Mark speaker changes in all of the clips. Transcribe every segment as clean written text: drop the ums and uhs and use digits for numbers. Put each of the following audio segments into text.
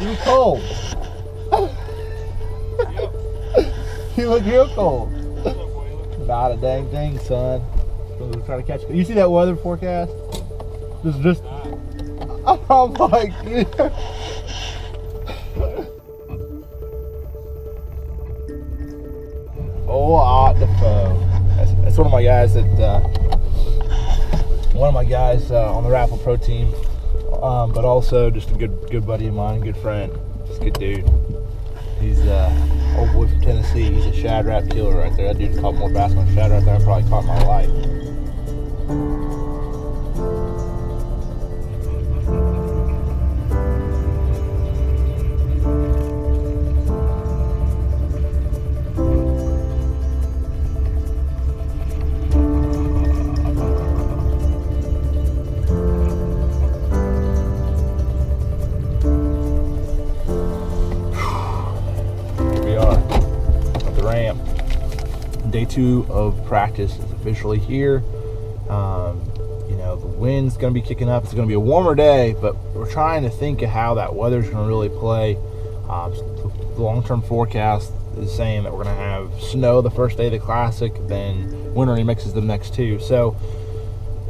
Speaker 1: You cold. You look real cold. Not a dang thing, son. We'll try to catch you. You see that weather forecast? This is just. Oh my God. Oh, the foe. That's one of my guys that. One of my guys on the Raffle Pro team, but also just a good buddy of mine, good friend, just a good dude. He's old boy from Tennessee. He's a shad rap killer right there. That dude caught more bass on shad rap than I probably caught in my life. Day 2 of practice is officially here. You know, the wind's going to be kicking up. It's going to be a warmer day, but we're trying to think of how that weather's going to really play. The long-term forecast is saying that we're going to have snow the first day of the Classic, then winter remixes the next 2. So,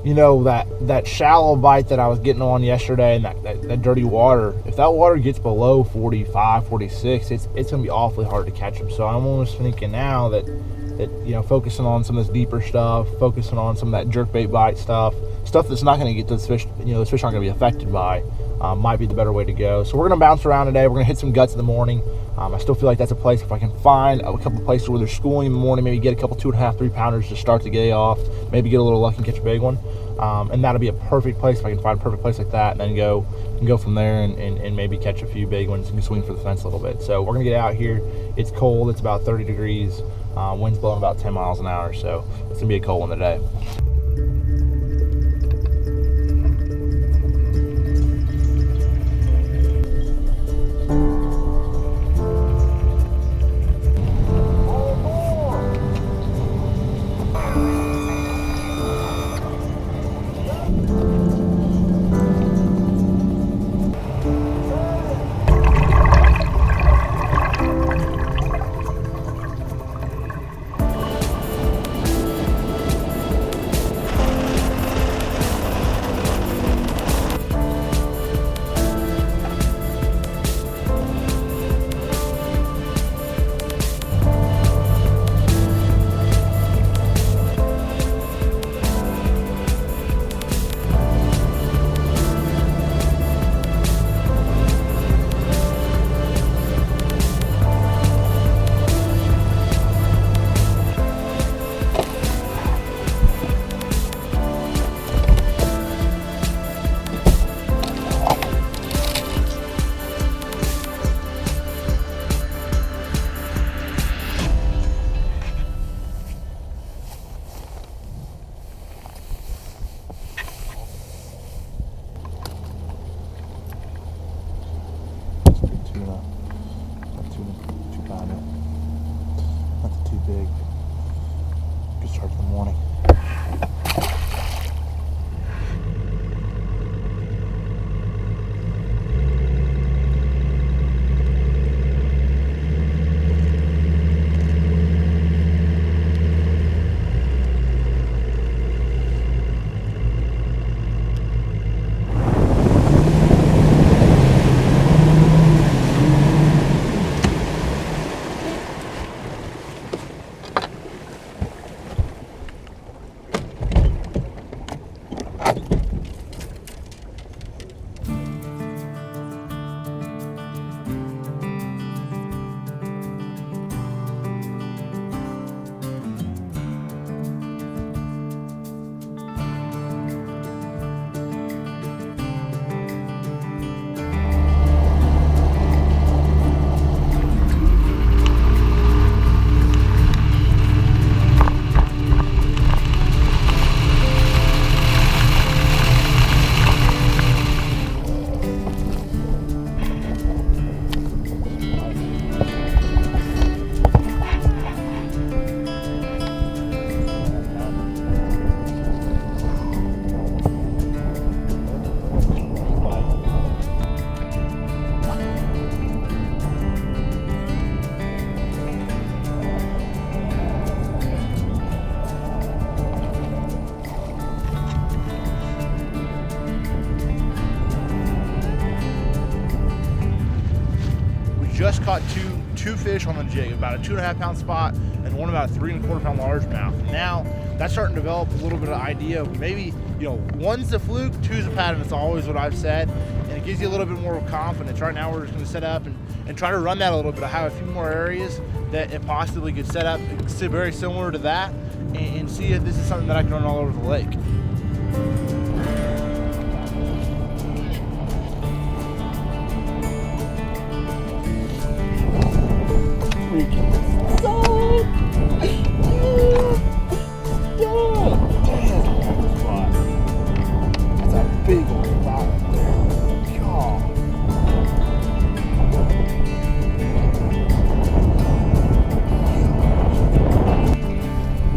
Speaker 1: you know, that shallow bite that I was getting on yesterday and that dirty water, if that water gets below 45, 46, it's going to be awfully hard to catch them. So I'm almost thinking now that you know, focusing on some of this deeper stuff, focusing on some of that jerkbait bite stuff that's not going to get those fish, you know, those fish aren't going to be affected by, might be the better way to go. So we're going to bounce around today. We're going to hit some guts in the morning. I still feel like that's a place, if I can find a couple of places where there's schooling in the morning, maybe get a couple 2.5, 3 pounders to start the day off, maybe get a little lucky and catch a big one. And that'll be a perfect place if I can find a perfect place like that, and then go from there and maybe catch a few big ones and swing for the fence a little bit. So we're going to get out here. It's cold. It's about 30 degrees. Wind's blowing about 10 miles an hour, so it's going to be a cold one today. Big. Good start to the morning. just caught two fish on the jig, about a 2.5 pound spot and one about a 3 1/4 pound largemouth. Now that's starting to develop a little bit of idea of maybe, you know, one's a fluke, two's a pattern. It's always what I've said, and it gives you a little bit more confidence. Right now we're just going to set up and try to run that a little bit. I have a few more areas that it possibly could set up very similar to that, and see if this is something that I can run all over the lake. That's a big old spot right there. God.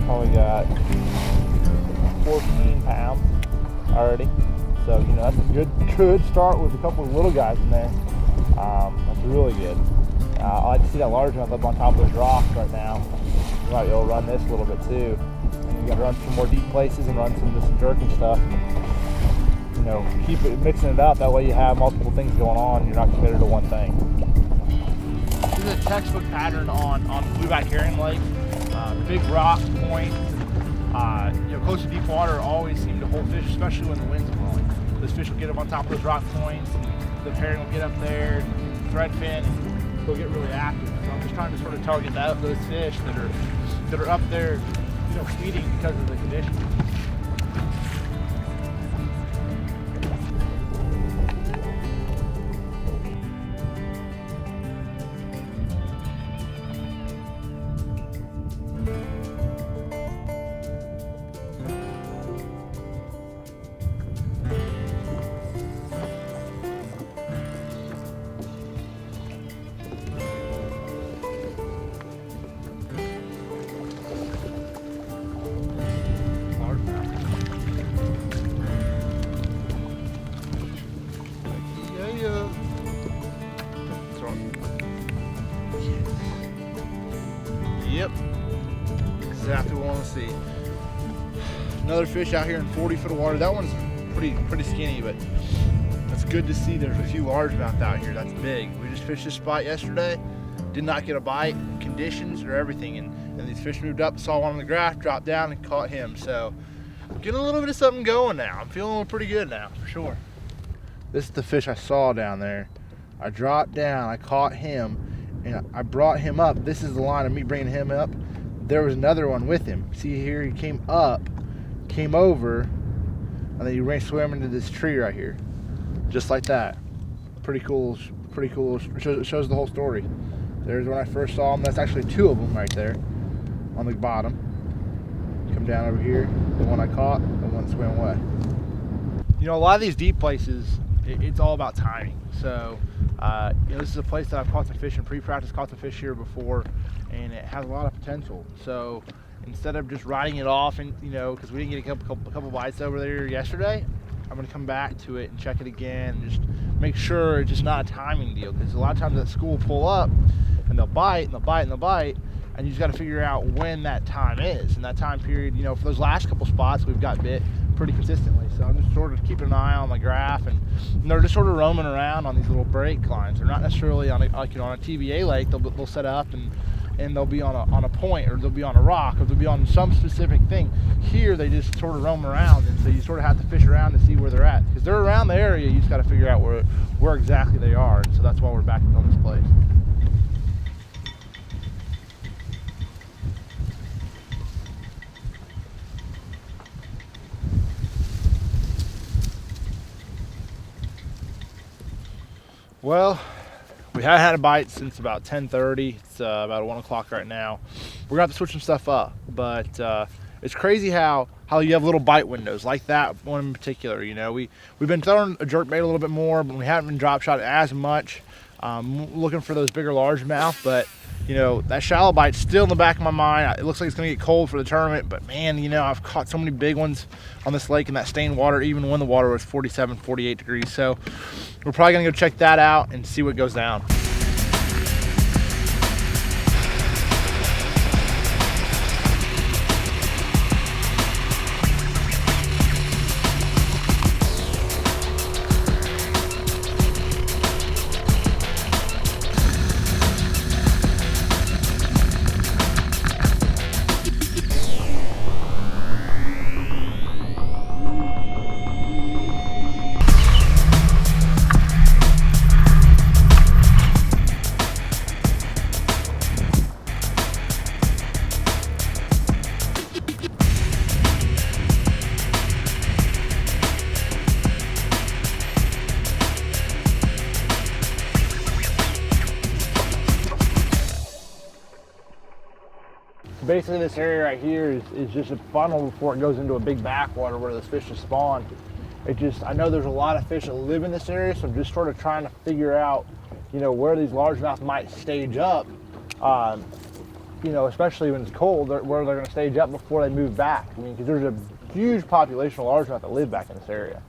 Speaker 1: Probably got 14 pounds already. So, you know, that's a good start with a couple of little guys in there. That's really good. I like to see that largemouth up on top of those rocks right now. You might be able to run this a little bit too. You got to run some more deep places and run some of this jerking stuff. You know, keep it mixing it up. That way you have multiple things going on. You're not committed to one thing. This is a textbook pattern on blueback herring lake. Big rock points. You know, close to deep water always seem to hold fish, especially when the wind's blowing. Those fish will get up on top of those rock points. The herring will get up there, threadfin, and they'll get really active. So I'm just trying to sort of target those fish that are up there, you know, feeding because of the conditions. Yep, exactly what I want to see. Another fish out here in 40 foot of water. That one's pretty skinny, but it's good to see there's a few largemouth out here. That's big. We just fished this spot yesterday, did not get a bite. Conditions are everything, and these fish moved up, saw one on the graph, dropped down, and caught him. So getting a little bit of something going now. I'm feeling pretty good now, for sure. This is the fish I saw down there. I dropped down, I caught him, and I brought him up. This is the line of me bringing him up. There was another one with him. See here, he came up, came over, and then he swam into this tree right here. Just like that. Pretty cool, pretty cool. It shows the whole story. There's when I first saw him. That's actually two of them right there on the bottom. Come down over here, the one I caught, the one that swam away. You know, a lot of these deep places, it's all about timing. So, you know, this is a place that I've caught some fish in pre-practice, caught some fish here before, and it has a lot of potential. So instead of just riding it off, and you know, because we didn't get a couple bites over there yesterday, I'm going to come back to it and check it again, and just make sure it's just not a timing deal. Because a lot of times that school will pull up, and they'll bite, and they'll bite, and they'll bite, and you just got to figure out when that time is. And that time period, you know, for those last couple spots, we've got bit pretty consistently. So I'm just sort of keeping an eye on my graph, and they're just sort of roaming around on these little break lines. They're not necessarily on a, like, you know, on a TVA lake. They'll set up and they'll be on a point, or they'll be on a rock, or they'll be on some specific thing. Here they just sort of roam around, and so you sort of have to fish around to see where they're at, because they're around the area. You just got to figure out where exactly they are. And so that's why we're back on this place. Well, we haven't had a bite since about 10:30. It's about 1 o'clock right now. We're gonna have to switch some stuff up, but it's crazy how you have little bite windows like that one in particular. You know, we've been throwing a jerk bait a little bit more, but we haven't been drop shot as much. Looking for those bigger largemouth, but you know, that shallow bite's still in the back of my mind. It looks like it's gonna get cold for the tournament, but man, you know, I've caught so many big ones on this lake in that stained water, even when the water was 47, 48 degrees. So we're probably gonna go check that out and see what goes down. Basically, this area right here is just a funnel before it goes into a big backwater where those fish just spawn. I know there's a lot of fish that live in this area, so I'm just sort of trying to figure out, you know, where these largemouth might stage up. You know, especially when it's cold, where they're going to stage up before they move back. I mean, because there's a huge population of largemouth that live back in this area.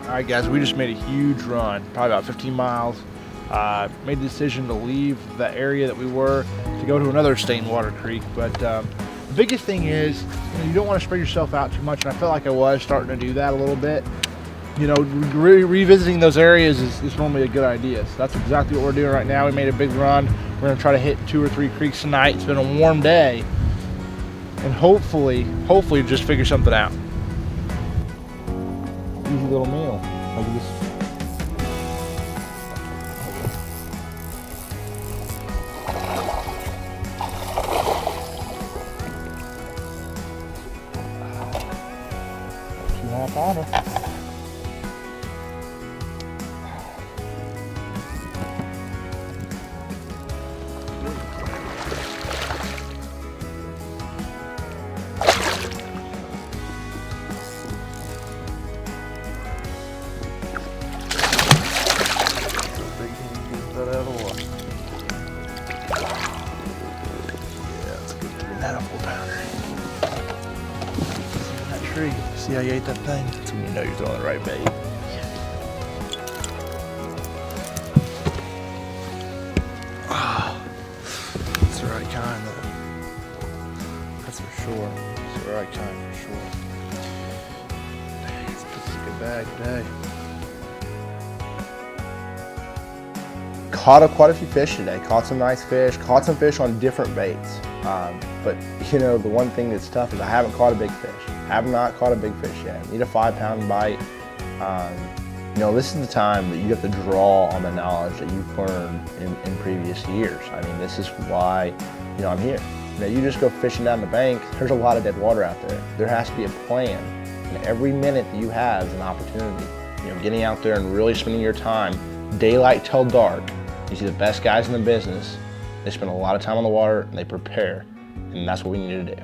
Speaker 1: All right, guys, we just made a huge run, probably about 15 miles. Made the decision to leave the area that we were to go to another stained water creek. But the biggest thing is, you know, you don't want to spread yourself out too much, and I felt like I was starting to do that a little bit. You know, revisiting those areas is normally a good idea. So that's exactly what we're doing right now. We made a big run. We're gonna try to hit 2 or 3 creeks tonight. It's been a warm day, and hopefully just figure something out. Easy little meal. Like this. Two-and-a-half pounder. That out of the water. Yeah, that's a good 3.5 pounder. That tree. See how you ate that thing? That's when you know you're throwing the right bait. Ah, that's the right kind though. That's for sure. It's the right kind for sure. Dang, this is a good bag today. Caught quite a few fish today. Caught some nice fish. Caught some fish on different baits. But you know, the one thing that's tough is I haven't caught a big fish. Have not caught a big fish yet. I need a 5-pound bite. You know, this is the time that you have to draw on the knowledge that you've learned in previous years. I mean, this is why, you know, I'm here. You know, you just go fishing down the bank. There's a lot of dead water out there. There has to be a plan, and every minute that you have is an opportunity. You know, getting out there and really spending your time, daylight till dark. You see the best guys in the business, they spend a lot of time on the water and they prepare, and that's what we need to do.